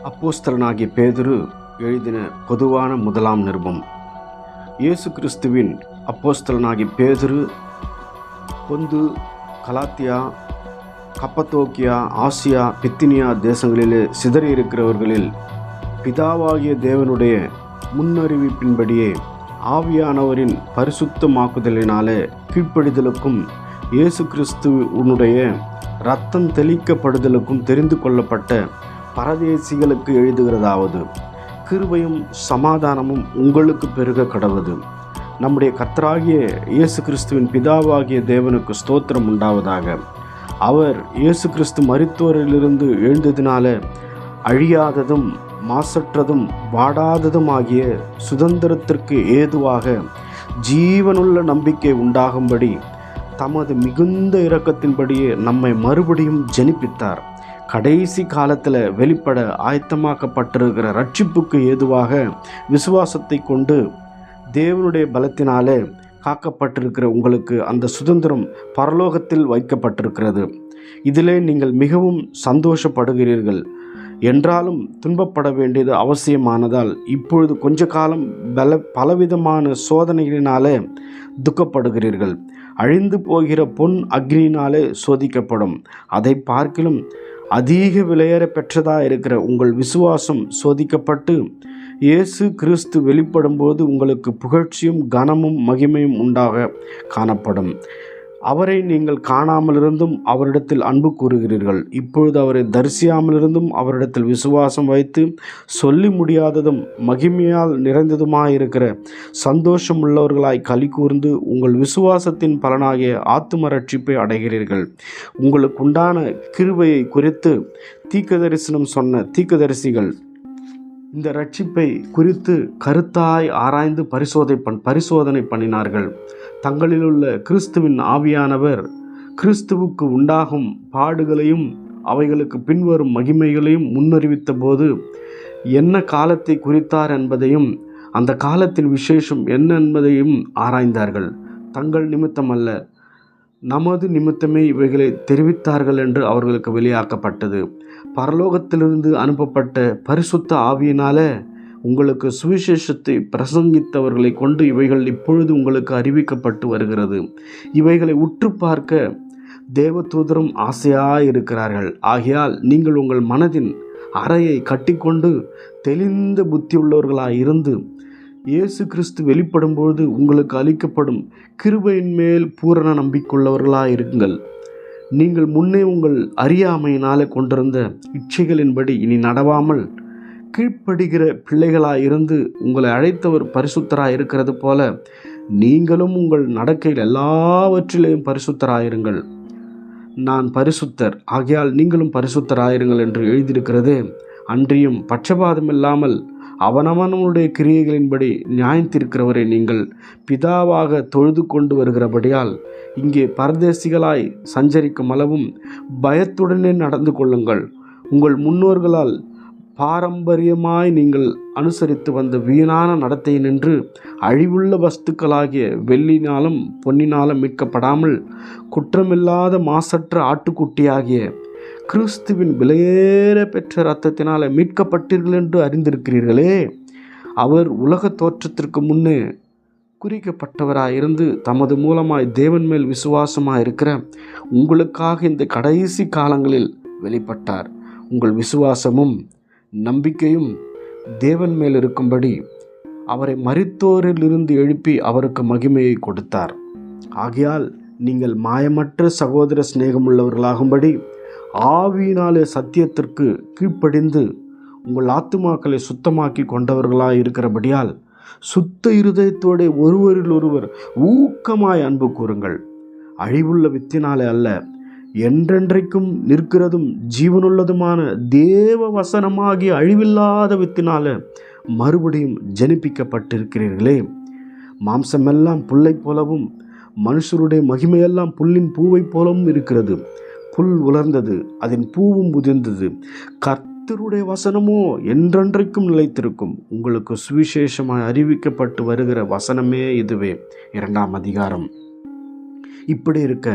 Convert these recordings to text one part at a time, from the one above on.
அப்போஸ்தலனாகிய பேதுரு எழுதின பொதுவான முதலாம் நிருபம். இயேசு கிறிஸ்துவின் அப்போஸ்தலனாகிய பேதுரு பொந்து, கலாத்தியா, கப்பத்தோக்கியா, ஆசியா, பித்தினியா தேசங்களிலே சிதறியிருக்கிறவர்களில் பிதாவாகிய தேவனுடைய முன்னறிவிப்பின்படியே ஆவியானவரின் பரிசுத்தமாக்குதலினாலே கீழ்ப்படிதலுக்கும் இயேசு கிறிஸ்துவனுடைய இரத்தம் தெளிக்கப்படுதலுக்கும் தெரிந்து கொள்ளப்பட்ட பரதேசிகளுக்கு எழுதுகிறதாவது: கிருபையும் சமாதானமும் உங்களுக்கு பெருக கடவது. நம்முடைய கர்த்தராகிய இயேசு கிறிஸ்துவின் பிதாவாகிய தேவனுக்கு ஸ்தோத்திரம் உண்டாவதாக. அவர் இயேசு கிறிஸ்து மரித்தோரிலிருந்து எழுந்ததினால அழியாததும் மாசற்றதும் வாடாததும் ஆகிய சுதந்திரத்திற்கு ஏதுவாக ஜீவனுள்ள நம்பிக்கை உண்டாகும்படி தமது மிகுந்த இரக்கத்தின்படியே நம்மை மறுபடியும் ஜெனிப்பித்தார். கடைசி காலத்தில் வெளிப்பட ஆயத்தமாக்கப்பட்டிருக்கிற ரட்சிப்புக்கு ஏதுவாக விசுவாசத்தை கொண்டு தேவனுடைய பலத்தினாலே காக்கப்பட்டிருக்கிற உங்களுக்கு அந்த சுதந்திரம் பரலோகத்தில் வைக்கப்பட்டிருக்கிறது. இதிலே நீங்கள் மிகவும் சந்தோஷப்படுகிறீர்கள். என்றாலும் துன்பப்பட வேண்டியது அவசியமானதால் இப்பொழுது கொஞ்ச காலம் பலவிதமான சோதனைகளினாலே துக்கப்படுகிறீர்கள். அழிந்து போகிற பொன் அக்னியினாலே சோதிக்கப்படும். அதை பார்க்கிலும் அதிக விலையேற பெற்றதாக இருக்கிற உங்கள் விசுவாசம் சோதிக்கப்பட்டு இயேசு கிறிஸ்து வெளிப்படும்போது உங்களுக்கு புகழ்ச்சியும் கனமும் மகிமையும் உண்டாக காணப்படும். அவரை நீங்கள் காணாமலிருந்தும் அவரிடத்தில் அன்பு கூறுகிறீர்கள். இப்பொழுது அவரை தரிசியாமலிருந்தும் அவரிடத்தில் விசுவாசம் வைத்து சொல்லி முடியாததும் மகிமையால் நிறைந்ததுமாயிருக்கிற சந்தோஷம் உள்ளவர்களாய் களி கூர்ந்து உங்கள் விசுவாசத்தின் பலனாகிய ஆத்தும ரட்சிப்பை அடைகிறீர்கள். உங்களுக்கு உண்டான கிருபையை குறித்து தீர்க்கதரிசனம் சொன்ன தீர்க்கதரிசிகள் இந்த ரட்சிப்பை குறித்து கருத்தாய் ஆராய்ந்து பரிசோதனை பண்ணினார்கள். தங்களிலுள்ள கிறிஸ்துவின் ஆவியானவர் கிறிஸ்துவுக்கு உண்டாகும் பாடுகளையும் அவைகளுக்கு பின்வரும் மகிமைகளையும் முன்னறிவித்த போது என்ன காலத்தை குறித்தார் என்பதையும் அந்த காலத்தின் விசேஷம் என்ன என்பதையும் ஆராய்ந்தார்கள். தங்கள் நிமித்தம் அல்ல, நமது நிமித்தமே இவைகளை தெரிவித்தார்கள் என்று அவர்களுக்கு வெளியாக்கப்பட்டது. பரலோகத்திலிருந்து அனுப்பப்பட்ட பரிசுத்த ஆவியினால உங்களுக்கு சுவிசேஷத்தை பிரசங்கித்தவர்களை கொண்டு இவைகள் இப்பொழுது உங்களுக்கு அறிவிக்கப்பட்டு வருகிறது. இவைகளை உற்று பார்க்க தேவதூதரும் ஆசையாயிருக்கிறார்கள். ஆகையால் நீங்கள் உங்கள் மனதின் அறையை கட்டிக்கொண்டு தெளிந்த புத்தியுள்ளவர்களாயிருந்து இயேசு கிறிஸ்து வெளிப்படும்பொழுது உங்களுக்கு அளிக்கப்படும் கிருபையின் மேல் பூரண நம்பிக்கையுள்ளவர்களாயிருங்கள். நீங்கள் முன்னே உங்கள் அறியாமையினாலே கொண்டிருந்த இச்சைகளின்படி இனி நடவாமல் கீழ்ப்படுகிற பிள்ளைகளாயிருந்து உங்களை அழைத்தவர் பரிசுத்தராயிருக்கிறது போல நீங்களும் உங்கள் நடக்கையில் எல்லாவற்றிலேயும் பரிசுத்தராயிருங்கள். நான் பரிசுத்தர், ஆகையால் நீங்களும் பரிசுத்தராயிருங்கள் என்று எழுதியிருக்கிறதே. அன்றியும் பட்சபாதம் இல்லாமல் அவனவனுடைய கிரியைகளின்படி நியாயத்திருக்கிறவரை நீங்கள் பிதாவாக தொழுது கொண்டு வருகிறபடியால் இங்கே பரதேசிகளாய் சஞ்சரிக்கும் அளவும் பயத்துடனே நடந்து கொள்ளுங்கள். உங்கள் முன்னோர்களால் பாரம்பரியமாய் நீங்கள் அனுசரித்து வந்த வீணான நடத்தை நின்று அழிவுள்ள வஸ்துக்களாகிய வெள்ளினாலும் பொன்னினாலும் மீட்கப்படாமல் குற்றமில்லாத மாசற்ற ஆட்டுக்குட்டியாகிய கிறிஸ்துவின் விலையேற பெற்ற இரத்தத்தினால மீட்கப்பட்டீர்கள் என்று அறிந்திருக்கிறீர்களே. அவர் உலக தோற்றத்திற்கு முன்னே குறிக்கப்பட்டவராயிருந்து தமது மூலமாய் தேவன் மேல் விசுவாசமாயிருக்கிற உங்களுக்காக இந்த கடைசி காலங்களில் வெளிப்பட்டார். உங்கள் விசுவாசமும் நம்பிக்கையும் தேவன் மேல் இருக்கும்படி அவரை மரித்தோரிலிருந்து எழுப்பி அவருக்கு மகிமையை கொடுத்தார். ஆகையால் நீங்கள் மாயமற்ற சகோதர சிநேகமுள்ளவர்களாகும்படி ஆவியினாலே சத்தியத்திற்கு கீழ்ப்படிந்து உங்கள் ஆத்துமாக்களை சுத்தமாக்கி கொண்டவர்களாய் இருக்கிறபடியால் சுத்த இருதயத்தோടെ ஒருவரில் ஒருவர் ஊக்கமாய் அன்பு கூறுங்கள். அழிவுள்ள வித்தினாலே அல்ல, என்றென்றைக்கும் நிற்கிறதும் ஜீவனுள்ளதுமான தேவ வசனமாகிய அழிவில்லாத வித்தினால மறுபடியும் ஜனிப்பிக்கப்பட்டிருக்கிறீர்களே. மாம்சமெல்லாம் புல்லை போலவும் மனுஷருடைய மகிமையெல்லாம் புல்லின் பூவை போலவும் இருக்கிறது. புல் உலர்ந்தது, அதன் பூவும் உதிர்ந்தது. கர்த்தருடைய வசனமோ என்றென்றைக்கும் நிலைத்திருக்கும். உங்களுக்கு சுவிசேஷமாய் அறிவிக்கப்பட்டு வருகிற வசனமே இதுவே. 2ஆம் அதிகாரம். இப்படி இருக்க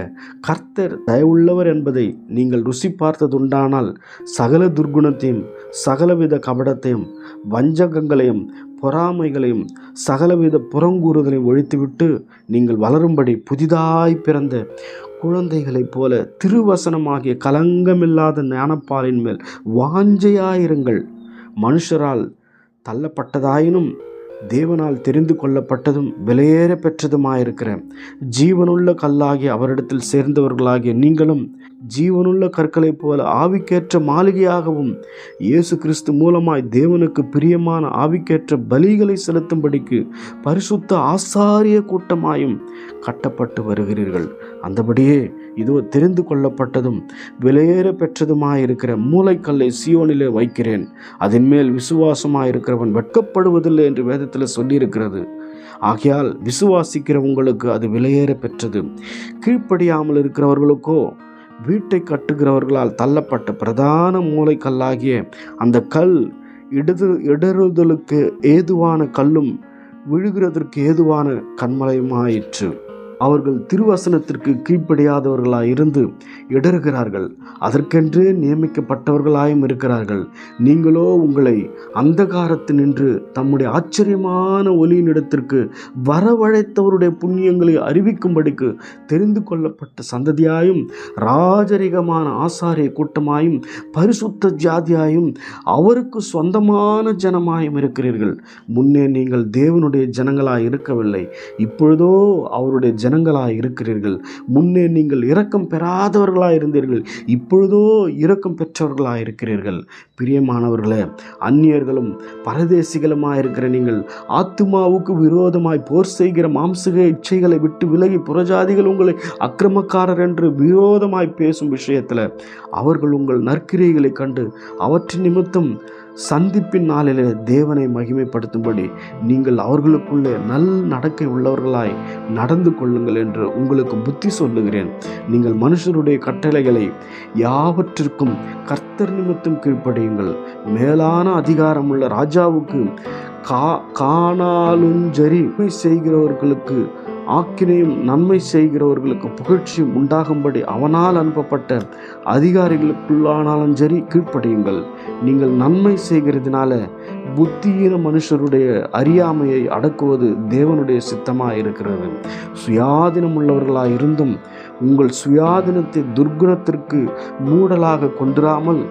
கர்த்தர் தயவுள்ளவர் என்பதை நீங்கள் ருசி பார்த்ததுண்டானால் சகல துர்குணத்தையும் சகலவித கபடத்தையும் வஞ்சகங்களையும் பொறாமைகளையும் சகலவித புறங்கூறுதலையும் ஒழித்துவிட்டு நீங்கள் வளரும்படி புதிதாய் பிறந்த குழந்தைகளைப் போல திருவசனமாகிய கலங்கமில்லாத ஞானப்பாலின் மேல் வாஞ்சையாயிருங்கள். மனுஷரால் தள்ளப்பட்டதாயினும் தேவனால் தெரிந்து கொள்ளப்பட்டதும் விலையேற பெற்றதுமாயிருக்கிற ஜீவனுள்ள கல்லாகிய அவரிடத்தில் சேர்ந்தவர்களாகிய நீங்களும் ஜீவனுள்ள கற்களைப் போல ஆவிக்கேற்ற மாளிகையாகவும் இயேசு கிறிஸ்து மூலமாய் தேவனுக்கு பிரியமான ஆவிக்கேற்ற பலிகளை செலுத்தும்படிக்கு பரிசுத்த ஆசாரிய கூட்டமாயும் கட்டப்பட்டு வருகிறீர்கள். அந்தபடியே இதோ தெரிந்து கொள்ளப்பட்டதும் விலையேற பெற்றதுமாயிருக்கிற மூலைக்கல்லை சீயோனிலே வைக்கிறேன், அதன் மேல் விசுவாசமாயிருக்கிறவன் வெட்கப்படுவதில்லை என்று வேதத்தில் சொல்லியிருக்கிறது. ஆகையால் விசுவாசிக்கிற உங்களுக்கு அது விலையேற பெற்றது. கீழ்ப்படியாமல் இருக்கிறவர்களுக்கோ வீட்டை கட்டுகிறவர்களால் தள்ளப்பட்ட பிரதான மூலைக்கல்லாகிய அந்த கல் இடறுதலுக்கு ஏதுவான கல்லும் விழுகிறதற்கு ஏதுவான கன்மலையுமாயிற்று. அவர்கள் திருவசனத்திற்கு கீழ்ப்படியாதவர்களாய் இருந்து இடறுகிறார்கள், அதற்கென்றே நியமிக்கப்பட்டவர்களாயும் இருக்கிறார்கள். நீங்களோ உங்களை அந்தகாரத்தினின்று தம்முடைய ஆச்சரியமான ஒளியினிடத்திற்கு வரவழைத்தவருடைய புண்ணியங்களை அறிவிக்கும்படிக்கு தெரிந்து கொள்ளப்பட்ட சந்ததியாயும் ராஜரிகமான ஆசாரிய கூட்டமாயும் பரிசுத்த ஜாதியாயும் அவருக்கு சொந்தமான ஜனமாயும் இருக்கிறீர்கள். முன்னே நீங்கள் தேவனுடைய ஜனங்களாய் இருக்கவில்லை, இப்பொழுதோ அவருடைய ஜனங்களாய் இருக்கிறீர்கள். முன்னே நீங்கள் இரக்கம் பெறாதவர்களாய் இருந்தீர்கள், இப்பொழுதோ இரக்கம் பெற்றவர்களாய் இருக்கிறீர்கள். பிரியமானவர்களே, அந்நியர்களும் பரதேசிகளுமாயிருக்கிற நீங்கள் ஆத்துமாவுக்கு விரோதமாய் போர் செய்கிற மாம்சக இச்சைகளை விட்டு விலகி புறஜாதிகள் உங்களை அக்கிரமக்காரர் என்று விரோதமாய் பேசும் விஷயத்தில் அவர்கள் உங்கள் நற்கிரியைகளை கண்டு அவற்றின் நிமித்தம் சந்திப்பின் நாளிலே தேவனை மகிமைப்படுத்தும்படி நீங்கள் அவர்களுக்குள்ளே நல் நடக்கை உள்ளவர்களாய் நடந்து கொள்ளுங்கள் என்று உங்களுக்கு புத்தி சொல்லுகிறேன். நீங்கள் மனுஷருடைய கட்டளைகளை யாவற்றிற்கும் கர்த்தர் நிமித்தம் கீழ்ப்படியுங்கள். மேலான அதிகாரமுள்ள ராஜாவுக்கு காணாலுஞ்சரி செய்கிறவர்களுக்கு ஆக்கினையும் நன்மை செய்கிறவர்களுக்கு புகழ்ச்சியும் உண்டாகும்படி அவனால் அனுப்பப்பட்ட அதிகாரிகளுக்குள்ளானாலும் சரி கீழ்ப்படியுங்கள். நீங்கள் நன்மை செய்கிறதுனால புத்தியீன மனுஷருடைய அறியாமையை அடக்குவது தேவனுடைய சித்தமாக இருக்கிறது. சுயாதீனம் உள்ளவர்களாக இருந்தும் உங்கள் சுயாதீனத்தை துர்குணத்திற்கு மூடலாக கொண்டிராமல்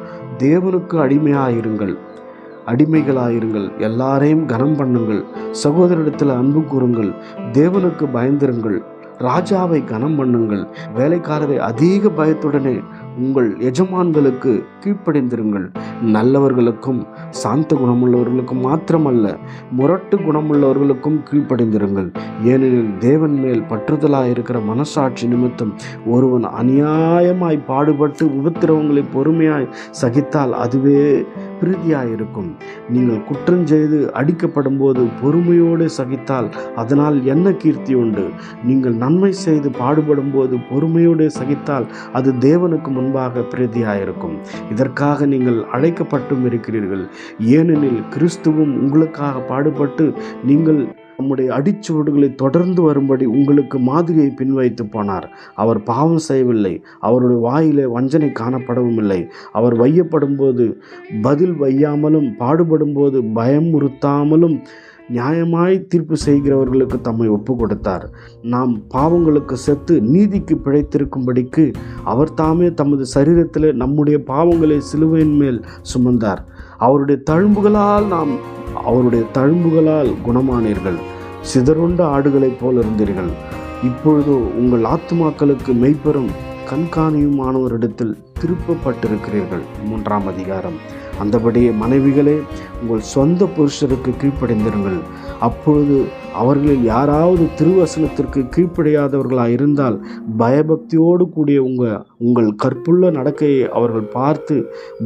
தேவனுக்கு அடிமைகளாயிருங்கள். எல்லாரையும் கனம் பண்ணுங்கள், சகோதரிடத்தில் அன்பு கூறுங்கள், தேவனுக்கு பயந்திருங்கள், ராஜாவை கனம் பண்ணுங்கள், வேலைக்காரரை அதிக பயத்துடனே உங்கள் எஜமான்களுக்கு கீழ்ப்படிந்திருங்கள். நல்லவர்களுக்கும் சாந்த குணமுள்ளவர்களுக்கும் மாத்திரமல்ல, முரட்டு குணமுள்ளவர்களுக்கும் கீழ்ப்படிந்திருங்கள். ஏனெனில் தேவன் மேல் பற்றுதலாயிருக்கிற மனசாட்சி நிமித்தம் ஒருவன் அநியாயமாய் பாடுபட்டு உபத்திரவங்களை பொறுமையாய் சகித்தால் அதுவே பிரீதியாயிருக்கும். நீங்கள் குற்றம் செய்து அடிக்கப்படும் போது பொறுமையோடு சகித்தால் அதனால் என்ன கீர்த்தி உண்டு? நீங்கள் நன்மை செய்து பாடுபடும் போது பொறுமையோடு சகித்தால் அது தேவனுக்கு முன்பாக பிரீதியாயிருக்கும். இதற்காக நீங்கள் அழைக்கப்பட்டும் இருக்கிறீர்கள். ஏனெனில் கிறிஸ்துவும் உங்களுக்காக பாடுபட்டு நீங்கள் நம்முடைய அடிச்சுவடுகளை தொடர்ந்து வரும்படி உங்களுக்கு மாதிரியை பின்வைத்து போனார். அவர் பாவம் செய்யவில்லை, அவருடைய வாயிலே வஞ்சனை காணப்படவும் இல்லை. அவர் வையப்படும் போது பதில் வையாமலும் பாடுபடும் போது பயமுறுத்தாமலும் நியாயமாய் தீர்ப்பு செய்கிறவர்களுக்கு தம்மை ஒப்பு கொடுத்தார். நாம் பாவங்களுக்கு செத்து நீதிக்கு பிழைத்திருக்கும்படிக்கு அவர் தாமே தமது சரீரத்தில் நம்முடைய பாவங்களை சிலுவையின் மேல் சுமந்தார். அவருடைய தழும்புகளால் குணமானீர்கள். சிதறுண்ட ஆடுகளைப் போல் இருந்தீர்கள். இப்பொழுதோ உங்கள் ஆத்துமாக்களுக்கு மெய்ப்பெறும் கண்காணியுமானவரிடத்தில் திருப்பப்பட்டிருக்கிறீர்கள். 3ஆம் அதிகாரம். அந்தபடியே மனைவிகளே, உங்கள் சொந்த புருஷருக்கு கீழ்ப்படிந்திருங்கள். அப்பொழுது அவர்களில் யாராவது திருவசனத்திற்கு கீழ்ப்படியாதவர்களாக இருந்தால் பயபக்தியோடு கூடிய உங்கள் கற்புள்ள நடக்கையை அவர்கள் பார்த்து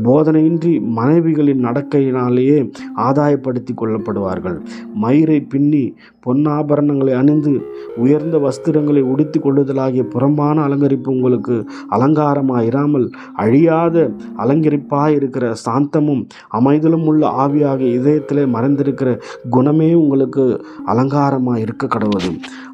போதனையின்றி மனைவிகளின் நடக்கையினாலேயே ஆதாயப்படுத்தி கொள்ளப்படுவார்கள். மயிரை பின்னி பொன்னாபரணங்களை அணிந்து உயர்ந்த வஸ்திரங்களை உடுத்தி கொள்ளுதலாகிய புறம்பான அலங்கரிப்பு உங்களுக்கு அலங்காரமாயிராமல் அழியாத அலங்கரிப்பாயிருக்கிற சாந்தமும் அமைதலும் உள்ள ஆவியாக இதயத்திலே மறைந்திருக்கிற குணமே உங்களுக்கு அலங்காரம் அலங்காரமாக இருக்க கடவுது.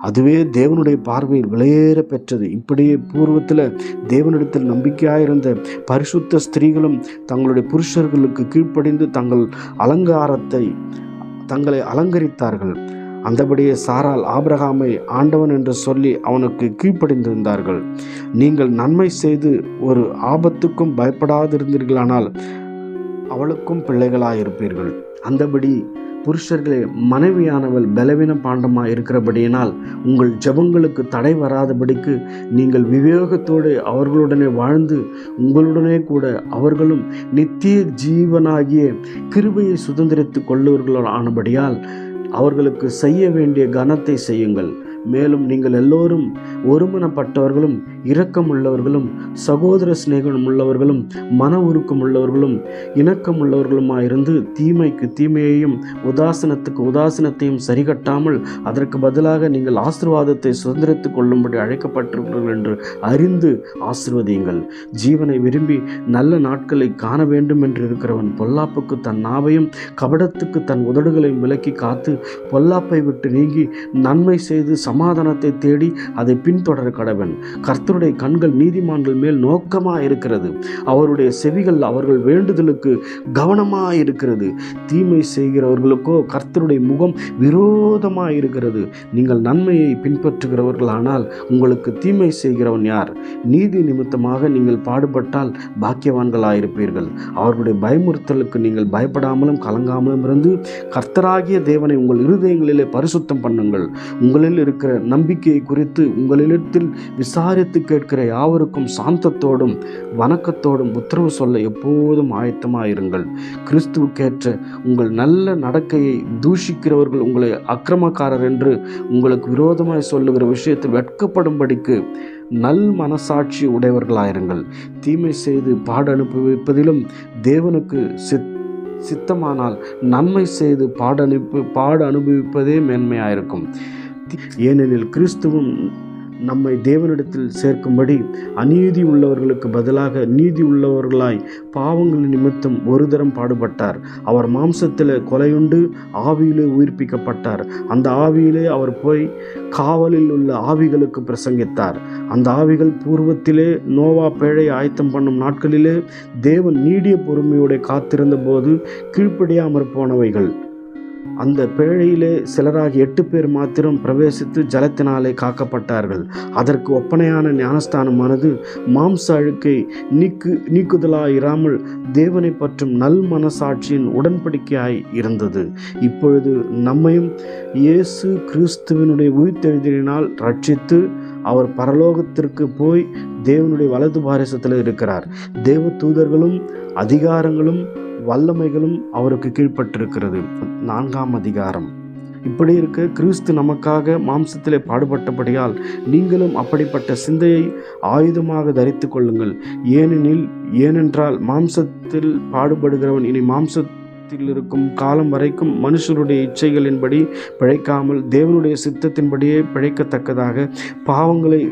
அதுவே தேவனுடைய பார்வையில் விலையேற பெற்றது. இப்படியே பூர்வத்தில் தேவனிடத்தில் நம்பிக்கையாயிருந்த பரிசுத்த ஸ்திரீகளும் தங்களுடைய புருஷர்களுக்கு கீழ்ப்படிந்து தங்களை அலங்கரித்தார்கள். அந்தபடியே சாராள் ஆபிரகாமை ஆண்டவன் என்று சொல்லி அவனுக்கு கீழ்ப்படிந்திருந்தார்கள். நீங்கள் நன்மை செய்து ஒரு ஆபத்துக்கும் பயப்படாதிருந்தீர்களானால் அவளுக்கும் பிள்ளைகளாயிருப்பீர்கள். அந்தபடி புருஷர்களே, மனைவியானவள் பலவீன பாண்டமாக இருக்கிறபடியினால் உங்கள் ஜெபங்களுக்கு தடை வராதபடிக்கு நீங்கள் விவேகத்தோடு அவர்களுடனே வாழ்ந்து உங்களுடனே கூட அவர்களும் நித்திய ஜீவனாகிய கிருபையை சுதந்திரித்து கொள்ளுவர்களானபடியால் அவர்களுக்கு செய்ய வேண்டிய கனத்தை செய்யுங்கள். மேலும் நீங்கள் எல்லோரும் ஒருமனப்பட்டவர்களும் இரக்கம் உள்ளவர்களும் சகோதர சிநேகம் உள்ளவர்களும் மன உருக்கம் உள்ளவர்களும் இணக்கம் உள்ளவர்களுமாயிருந்து தீமைக்கு தீமையையும் உதாசனத்துக்கு உதாசனத்தையும் சரிகட்டாமல் அதற்கு பதிலாக நீங்கள் ஆசீர்வாதத்தை சுதந்திரித்துக் கொள்ளும்படி அழைக்கப்பட்டிருக்கிறீர்கள் என்று அறிந்து ஆசீர்வதியுங்கள். ஜீவனை விரும்பி நல்ல நாட்களை காண வேண்டும் என்று இருக்கிறவன் பொல்லாப்புக்கு தன் நாவையும் கபடத்துக்கு தன் உதடுகளையும் விலக்கி காத்து பொல்லாப்பை விட்டு நீங்கி நன்மை செய்து சமாதானத்தை தேடி அதை பின்தொடர கடவன். கர்த்தருடைய கண்கள் நீதிமான்கள் மேல் நோக்கமாக இருக்கிறது, அவருடைய செவிகள் அவர்கள் வேண்டுதலுக்கு கவனமாக இருக்கிறது. தீமை செய்கிறவர்களுக்கோ கர்த்தருடைய முகம் விரோதமாக இருக்கிறது. நீங்கள் நன்மையை பின்பற்றுகிறவர்களானால் உங்களுக்கு தீமை செய்கிறவன் யார்? நீதி நிமித்தமாக நீங்கள் பாடுபட்டால் பாக்கியவான்களாயிருப்பீர்கள். அவர்களுடைய பயமுறுத்தலுக்கு நீங்கள் பயப்படாமலும் கலங்காமலும் இருந்து கர்த்தராகிய தேவனை உங்கள் இருதயங்களிலே பரிசுத்தம் பண்ணுங்கள். உங்களில் இருக்கிற நம்பிக்கையை குறித்து உங்களிடத்தில் விசாரித்து கேட்கிற யாவருக்கும் சாந்தத்தோடும் வணக்கத்தோடும் உத்தரவு சொல்ல எப்போதும் ஆயத்தமாயிருங்கள். கிறிஸ்துவுக்கேற்ற உங்கள் நல்ல நடக்கையை தூஷிக்கிறவர்கள் உங்களை அக்கிரமக்காரர் என்று உங்களுக்கு விரோதமாய் சொல்லுகிற விஷயத்தில் வெட்கப்படும்படிக்கு நல் மனசாட்சி உடையவர்களாயிருங்கள். தீமை செய்து பாடு அனுபவிப்பதிலும் தேவனுக்கு சித்தமானால் நன்மை செய்து பாடு அனுபவிப்பதே மேன்மையாயிருக்கும். ஏனெனில் கிறிஸ்துவும் நம்மை தேவனிடத்தில் சேர்க்கும்படி அநீதி உள்ளவர்களுக்கு பதிலாக நீதி உள்ளவர்களாய் பாவங்களின் நிமித்தம் ஒரு தரம் பாடுபட்டார். அவர் மாம்சத்தில் கொலையுண்டு ஆவியிலே உயிர்ப்பிக்கப்பட்டார். அந்த ஆவியிலே அவர் போய் காவலில் உள்ள ஆவிகளுக்கு பிரசங்கித்தார். அந்த ஆவிகள் பூர்வத்திலே நோவா பேழை ஆயத்தம் பண்ணும் நாட்களிலே தேவன் நீடிய பொறுமையோடு காத்திருந்த போது கீழ்ப்படியாமற் போனவைகள். அந்த பேழையிலே சிலராகி 8 பேர் மாத்திரம் பிரவேசித்து ஜலத்தினாலே காக்கப்பட்டார்கள். அதற்கு ஒப்பனையான ஞானஸ்தானமானது மாம்ச அழுக்கை நீக்குதலாயிராமல் தேவனை பற்றும் நல் மனசாட்சியின் உடன்படிக்கையாய் இருந்தது. இப்பொழுது நம்மையும் இயேசு கிறிஸ்துவினுடைய உயிர்த்தெழுதலினால் ரட்சித்து அவர் பரலோகத்திற்கு போய் தேவனுடைய வலது பாரிசத்தில் இருக்கிறார். தேவ தூதர்களும் அதிகாரங்களும் வல்லமைகளும் அவருக்கு கீழ்ப்பட்டிருக்கிறது. 4ஆம் அதிகாரம். இப்படி இருக்க கிறிஸ்து நமக்காக மாம்சத்திலே பாடுபட்டபடியால் நீங்களும் அப்படிப்பட்ட சிந்தையை ஆயுதமாக தரித்து கொள்ளுங்கள். ஏனென்றால் மாம்சத்தில் பாடுபடுகிறவன் இனி மாம்சத்தில் இருக்கும் காலம் வரைக்கும் மனுஷருடைய இச்சைகளின்படி பிழைக்காமல் தேவனுடைய சித்தத்தின்படியே பிழைக்கத்தக்கதாக பாவங்களை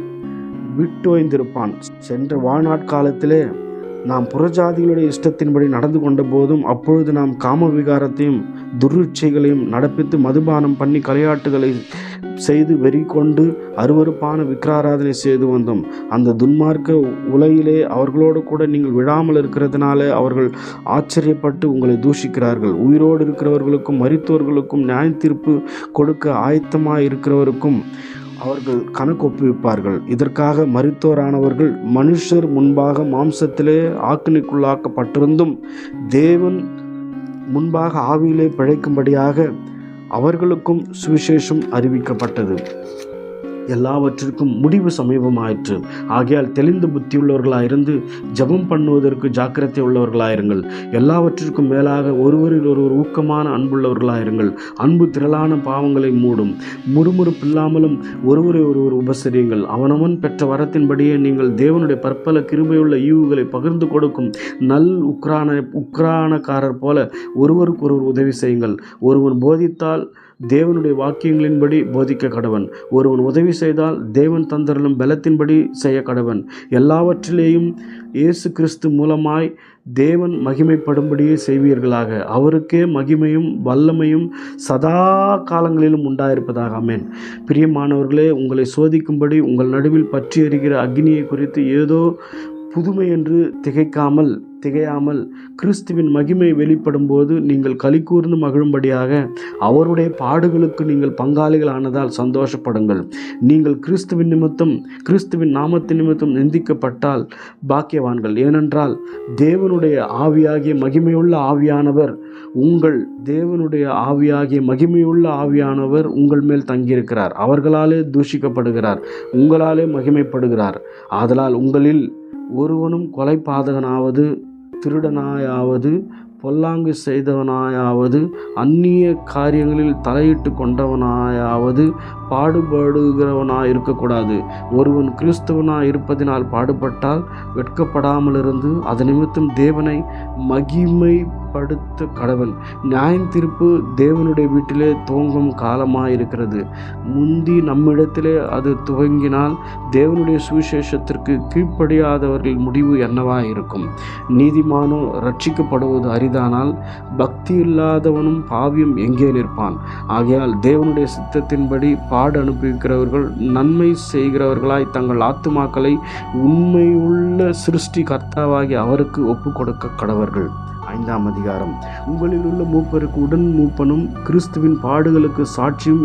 விட்டோய்ந்திருப்பான். சென்ற வாழ்நாட்காலத்திலே நாம் புறஜாதிகளுடைய இஷ்டத்தின்படி நடந்து கொண்ட போதும் அப்பொழுது நாம் காம விகாரத்தையும் துர்ச்சைகளையும் நடப்பித்து மதுபானம் பண்ணி கலையாட்டுகளை செய்து வெறி கொண்டு அருவருப்பான விக்கிராராதனை செய்து வந்தோம். அந்த துன்மார்க்க உலகிலே அவர்களோடு கூட நீங்கள் விழாமல் இருக்கிறதுனால அவர்கள் ஆச்சரியப்பட்டு உங்களை தூஷிக்கிறார்கள். உயிரோடு இருக்கிறவர்களுக்கும் மரித்தோர்களுக்கும் நியாய தீர்ப்பு கொடுக்க ஆயத்தமாக இருக்கிறவருக்கும் அவர்கள் கணக்கு ஒப்புவிப்பார்கள். இதற்காக மரித்தோரானவர்கள் மனுஷர் முன்பாக மாம்சத்திலே ஆக்கினைக்குள்ளாக்கப்பட்டிருந்தும் தேவன் முன்பாக ஆவியிலே பிழைக்கும்படியாக அவர்களுக்கும் சுவிசேஷம் அறிவிக்கப்பட்டது. எல்லாவற்றிற்கும் முடிவு சமீபமாயிற்று. ஆகையால் தெளிந்த புத்தியுள்ளவர்களாயிருந்து ஜெபம் பண்ணுவதற்கு ஜாக்கிரதை உள்ளவர்களாயிருங்கள். எல்லாவற்றிற்கும் மேலாக ஒருவரில் ஒருவர் ஊக்கமான அன்புள்ளவர்களாயிருங்கள். அன்பு திரளான பாவங்களை மூடும். முறுமுறுப்பில்லாமலும் ஒருவரை ஒருவர் உபசரியுங்கள். அவனவன் பெற்ற வரத்தின்படியே நீங்கள் தேவனுடைய பற்பல கிருபையுள்ள ஈவுகளை பகிர்ந்து கொடுக்கும் நல் உக்ரானக்காரர் போல ஒருவருக்கு ஒருவர் உதவி செய்யுங்கள். ஒருவன் போதித்தால் தேவனுடைய வாக்கியங்களின்படி போதிக்க கடவன். ஒருவன் உதவி செய்தால் தேவன் தந்தருளும் பலத்தின்படி செய்ய கடவன். எல்லாவற்றிலேயும் இயேசு கிறிஸ்து மூலமாய் தேவன் மகிமைப்படும்படியே செய்வீர்களாக. அவருக்கே மகிமையும் வல்லமையும் சதா காலங்களிலும் உண்டாயிருப்பதாக. ஆமென். பிரியமானவர்களே, உங்களை சோதிக்கும்படி உங்கள் நடுவில் பற்றி எரிகிற அக்னியை குறித்து ஏதோ புதுமை என்று திகையாமல் கிறிஸ்துவின் மகிமை வெளிப்படும் போது நீங்கள் களி கூர்ந்து மகிழும்படியாக அவருடைய பாடுகளுக்கு நீங்கள் பங்காளிகள் ஆனதால் சந்தோஷப்படுங்கள். நீங்கள் கிறிஸ்துவின் நாமத்தின் நிமித்தம் நிந்திக்கப்பட்டால் பாக்கியவான்கள். ஏனென்றால் தேவனுடைய ஆவியாகிய மகிமையுள்ள ஆவியானவர் உங்கள் மேல் தங்கியிருக்கிறார். அவர்களாலே தூஷிக்கப்படுகிறார், உங்களாலே மகிமைப்படுகிறார். ஆதலால் உங்களில் ஒருவனும் கொலைபாதகனாவது, திருடனாயாவது, பொல்லாங்கு செய்தவனாயாவது, அந்நிய காரியங்களில் தலையிட்டு கொண்டவனாயாவது பாடுபடுகிறவனாய் இருக்கக்கூடாது. ஒருவன் கிறிஸ்தவனாய் இருப்பதினால் பாடுபட்டால் வெட்கப்படாமல் இருந்து அது நிமித்தம் தேவனை மகிமைப்படுத்த கடவன். நியாயம் தீர்ப்பு தேவனுடைய வீட்டிலே துவங்கும் காலமாயிருக்கிறது. முந்தி நம்மிடத்திலே அது துவங்கினால் தேவனுடைய சுவிசேஷத்திற்கு கீழ்ப்படியாதவர்கள் முடிவு என்னவாயிருக்கும்? நீதிமானோ ரட்சிக்கப்படுவது அரிதானால் பக்தி இல்லாதவனும் பாவியும் எங்கே நிற்பான்? ஆகையால் தேவனுடைய சித்தத்தின்படி பாடு அனுபவிக்கிறவர்கள் நன்மை செய்கிறவர்களாய் தங்கள் ஆத்துமாக்களை உண்மையுள்ள சிருஷ்டி கர்த்தாவாகி அவருக்கு ஒப்பு கொடுக்க கடவர்கள். 5ஆம் அதிகாரம். உங்களில் உள்ள மூப்பருக்கு உடன் மூப்பனும் கிறிஸ்துவின் பாடுகளுக்கு சாட்சியும்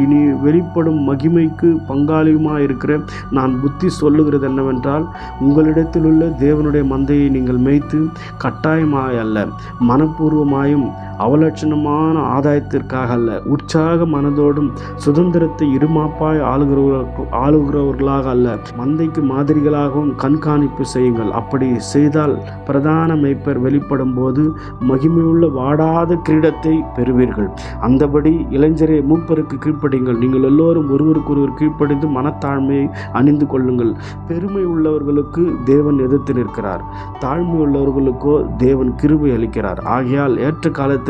இனி வெளிப்படும் மகிமைக்கு பங்காளியுமாயிருக்கிற நான் புத்தி சொல்லுகிறது என்னவென்றால், உங்களிடத்தில் உள்ள தேவனுடைய மந்தையை நீங்கள் மேய்த்து கட்டாயமாய் அல்ல, மனப்பூர்வமாயும் அவலட்சணமான ஆதாயத்திற்காக அல்ல, உற்சாக மனதோடும் சுதந்திரத்தை இருமாப்பாய் ஆளுகிறவர்களாக அல்ல, மந்தைக்கு மாதிரிகளாகவும் கண்காணிப்பு செய்யுங்கள். அப்படி செய்தால் பிரதான மேய்ப்பர் வெளிப்படும் போது மகிமையுள்ள வாடாத கிரீடத்தை பெறுவீர்கள். அந்தபடி இளைஞரே, மூப்பருக்கு கீழ்ப்படிங்கள். நீங்கள் எல்லோரும் ஒருவருக்கொருவர் கீழ்ப்படிந்து மனத்தாழ்மையை அணிந்து கொள்ளுங்கள். பெருமை உள்ளவர்களுக்கு தேவன் எதிர்த்து நிற்கிறார், தாழ்மை உள்ளவர்களுக்கோ தேவன் கிருபை அளிக்கிறார். ஆகையால் ஏற்ற காலத்திலே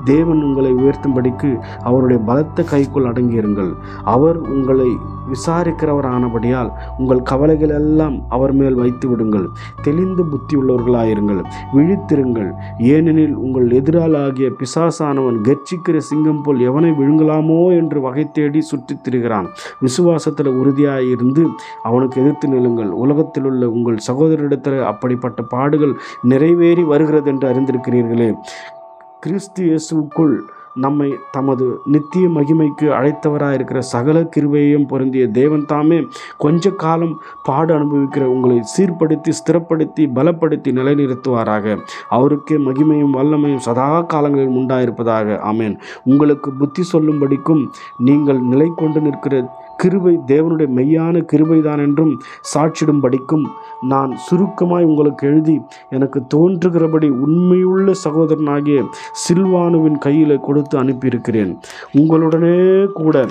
தேவன் உங்களை உயர்த்தும்படிக்கு அவருடைய பலத்த கைக்குள் அடங்கியிருங்கள். அவர் உங்களை விசாரிக்கிறவரானபடியால் உங்கள் கவலைகள் எல்லாம் அவர் மேல் வைத்து விடுங்கள். தெளிந்த புத்தி உள்ளவர்களாயிருங்கள், விழித்திருங்கள். ஏனெனில் உங்கள் எதிராளாகிய பிசாசானவன் கர்ச்சிக்கிற சிங்கம் போல் எவனை விழுங்கலாமோ என்று வகை தேடி சுற்றித் திரிகிறான். விசுவாசத்தில் உறுதியாயிருந்து அவனுக்கு எதிர்த்து நில்லுங்கள். உலகத்தில் உள்ள உங்கள் சகோதரரிடத்தில் அப்படிப்பட்ட பாடுகள் நிறைவேறி வருகிறது என்று அறிந்திருக்கிறீர்களே. கிறிஸ்து இயேசுவுக்குள் நம்மை தமது நித்திய மகிமைக்கு அழைத்தவராயிருக்கிற சகல கிருபையையும் பொருந்திய தேவன் தாமே கொஞ்ச காலம் பாடு அனுபவிக்கிற உங்களை சீர்படுத்தி ஸ்திரப்படுத்தி பலப்படுத்தி நிலைநிறுத்துவாராக. அவருக்கே மகிமையும் வல்லமையும் சதா காலங்களில் உண்டாயிருப்பதாக. ஆமென். உங்களுக்கு புத்தி சொல்லும்படிக்கும் நீங்கள் நிலை கொண்டு நிற்கிற கிருபை தேவனுடைய மெய்யான கிருபைதான் என்றும் சாட்சிடும்படிக்கும் நான் சுருக்கமாய் உங்களுக்கு எழுதி எனக்கு தோன்றுகிறபடி உண்மையுள்ள சகோதரனாகிய சில்வானுவின் கையில் கொடுத்து அனுப்பியிருக்கிறேன். உங்களுடனே கூட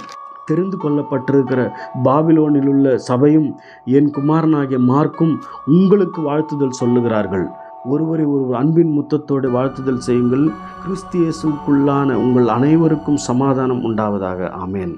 தெரிந்து கொள்ளப்பட்டிருக்கிற பாபிலோனில் உள்ள சபையும் என் குமாரனாகிய மார்க்கும் உங்களுக்கு வாழ்த்துதல் சொல்லுகிறார்கள். ஒருவரை ஒருவர் அன்பின் முத்தத்தோடு வாழ்த்துதல் செய்யுங்கள். கிறிஸ்து இயேசுவுக்குள்ளான உங்கள் அனைவருக்கும் சமாதானம் உண்டாவதாக. ஆமென்.